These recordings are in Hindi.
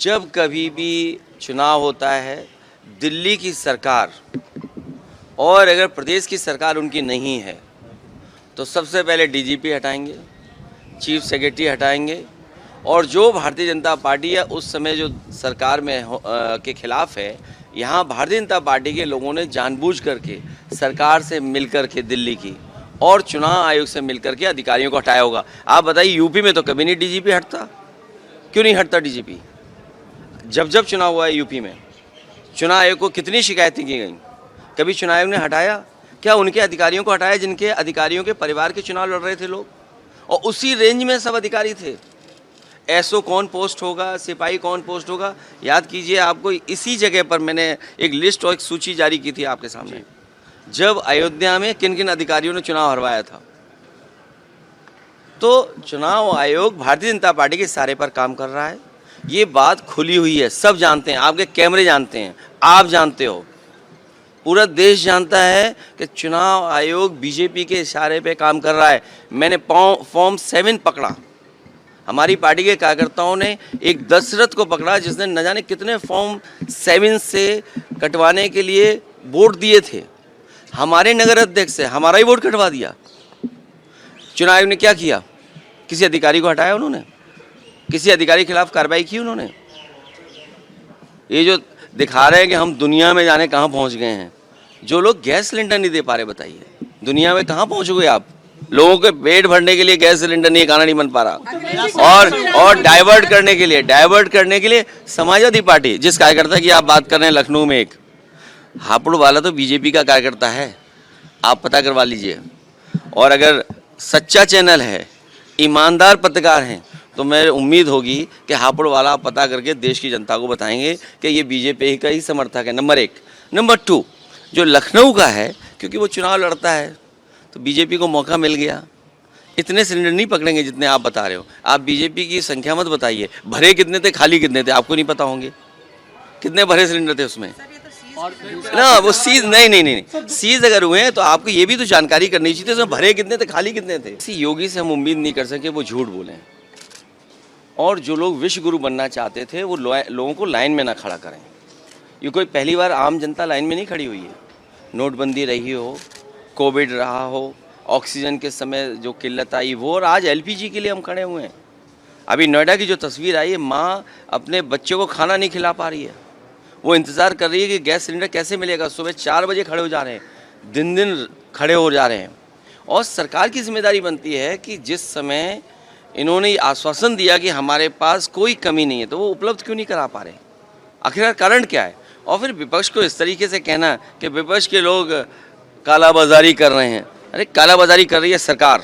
जब कभी भी चुनाव होता है, दिल्ली की सरकार और अगर प्रदेश की सरकार उनकी नहीं है तो सबसे पहले डीजीपी हटाएंगे, चीफ सेक्रेटरी हटाएंगे और जो भारतीय जनता पार्टी है उस समय जो सरकार में के खिलाफ है, यहाँ भारतीय जनता पार्टी के लोगों ने जानबूझ करके सरकार से मिलकर के दिल्ली की और चुनाव आयोग से मिलकर के अधिकारियों को हटाया होगा। आप बताइए, यूपी में तो कभी नहीं डीजीपी हटता, क्यों नहीं हटता डीजीपी? जब जब चुनाव हुआ है यूपी में, चुनाव आयोग को कितनी शिकायतें की गई, कभी चुनाव आयोग ने हटाया क्या? उनके अधिकारियों को हटाया जिनके अधिकारियों के परिवार के चुनाव लड़ रहे थे लोग, और उसी रेंज में सब अधिकारी थे। एसओ कौन पोस्ट होगा, सिपाही कौन पोस्ट होगा, याद कीजिए। आपको इसी जगह पर मैंने एक लिस्ट और एक सूची जारी की थी आपके सामने, जब अयोध्या में किन किन अधिकारियों ने चुनाव हरवाया था। तो चुनाव आयोग भारतीय जनता पार्टी के इशारे पर काम कर रहा है, ये बात खुली हुई है, सब जानते हैं, आपके कैमरे जानते हैं, आप जानते हो, पूरा देश जानता है कि चुनाव आयोग बीजेपी के इशारे पे काम कर रहा है। मैंने फॉर्म 7 पकड़ा, हमारी पार्टी के कार्यकर्ताओं ने एक दशरथ को पकड़ा जिसने न जाने कितने फॉर्म 7 से कटवाने के लिए वोट दिए थे। हमारे नगर अध्यक्ष से हमारा ही वोट कटवा दिया। चुनाव आयोग ने क्या किया? किसी अधिकारी को हटाया उन्होंने? किसी अधिकारी के खिलाफ कार्रवाई की उन्होंने? ये जो दिखा रहे हैं कि हम दुनिया में जाने कहाँ पहुँच गए हैं, जो लोग गैस सिलेंडर नहीं दे पा रहे, बताइए दुनिया में कहाँ पहुँच गए आप? लोगों के पेट भरने के लिए गैस सिलेंडर नहीं, खाना नहीं बन पा रहा, और डाइवर्ट करने के लिए समाजवादी पार्टी, जिस कार्यकर्ता की आप बात कर रहे हैं लखनऊ में, एक हापुड़ वाला तो बीजेपी का कार्यकर्ता है, आप पता करवा लीजिए। और अगर सच्चा चैनल है, ईमानदार पत्रकार हैं, तो मेरी उम्मीद होगी कि हापुड़ वाला पता करके देश की जनता को बताएंगे कि ये बीजेपी का ही समर्थक है, नंबर 1। नंबर 2, जो लखनऊ का है, क्योंकि वो चुनाव लड़ता है तो बीजेपी को मौका मिल गया। इतने सिलेंडर नहीं पकड़ेंगे जितने आप बता रहे हो। आप बीजेपी की संख्या मत बताइए, भरे कितने थे, खाली कितने थे, आपको नहीं पता होंगे कितने भरे सिलेंडर थे उसमें ना। वो सीज नहीं, सीज अगर हुए हैं तो आपको ये भी तो जानकारी करनी चाहिए, उसमें भरे कितने थे, खाली कितने थे। इसी योगी से हम उम्मीद नहीं कर सके वो झूठ बोलें, और जो लोग विश्व गुरु बनना चाहते थे वो लोगों को लाइन में ना खड़ा करें। ये कोई पहली बार आम जनता लाइन में नहीं खड़ी हुई है। नोटबंदी रही हो, कोविड रहा हो, ऑक्सीजन के समय जो किल्लत आई वो, और आज एलपीजी के लिए हम खड़े हुए हैं। अभी नोएडा की जो तस्वीर आई है, माँ अपने बच्चे को खाना नहीं खिला पा रही है, वो इंतज़ार कर रही है कि गैस सिलेंडर कैसे मिलेगा। सुबह 4 बजे खड़े हो जा रहे हैं, दिन खड़े हो जा रहे हैं। और सरकार की जिम्मेदारी बनती है कि जिस समय इन्होंने आश्वासन दिया कि हमारे पास कोई कमी नहीं है, तो वो उपलब्ध क्यों नहीं करा पा रहे? आखिरकार कारण क्या है? और फिर विपक्ष को इस तरीके से कहना कि विपक्ष के लोग कालाबाजारी कर रहे हैं। अरे कालाबाजारी कर रही है सरकार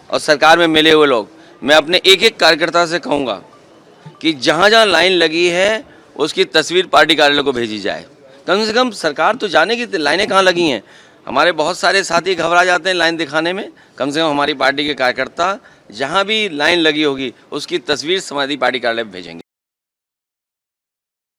और सरकार में मिले हुए लोग। मैं अपने एक एक कार्यकर्ता से कहूँगा कि जहाँ जहाँ लाइन लगी है उसकी तस्वीर पार्टी कार्यालय को भेजी जाए। कम से कम सरकार तो जाने की लाइनें कहाँ लगी हैं। हमारे बहुत सारे साथी घबरा जाते हैं लाइन दिखाने में। कम से कम हमारी पार्टी के कार्यकर्ता जहाँ भी लाइन लगी होगी उसकी तस्वीर समाजवादी पार्टी कार्यालय में भेजेंगे।